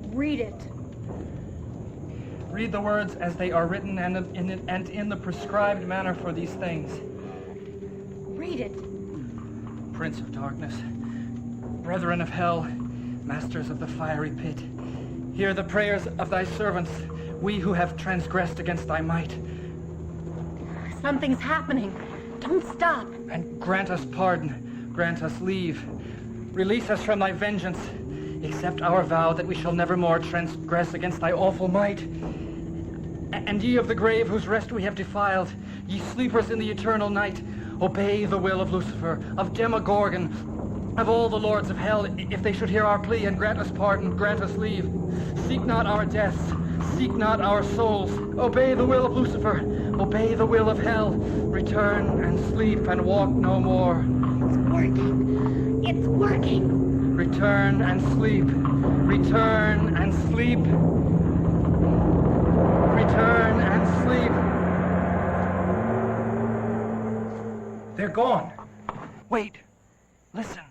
Read it. Read the words as they are written and in the prescribed manner for these things. Read it. Prince of darkness, brethren of hell, masters of the fiery pit, hear the prayers of thy servants, we who have transgressed against thy might. Something's happening. Don't stop. And grant us pardon, grant us leave. Release us from thy vengeance. Accept our vow that we shall never more transgress against thy awful might. And ye of the grave whose rest we have defiled, ye sleepers in the eternal night, obey the will of Lucifer, of Demogorgon, of all the lords of hell, if they should hear our plea and grant us pardon, grant us leave. Seek not our deaths, seek not our souls. Obey the will of Lucifer, obey the will of hell. Return and sleep and walk no more. It's working. It's working. Return and sleep. Return and sleep. Return and sleep. They're gone. Wait. Listen.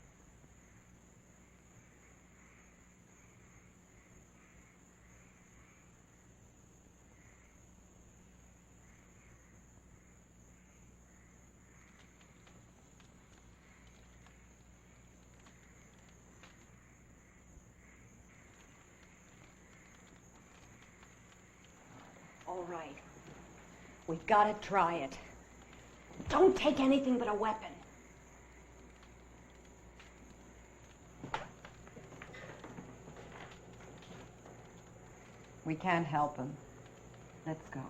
All right. We've got to try it. Don't take anything but a weapon. We can't help him. Let's go.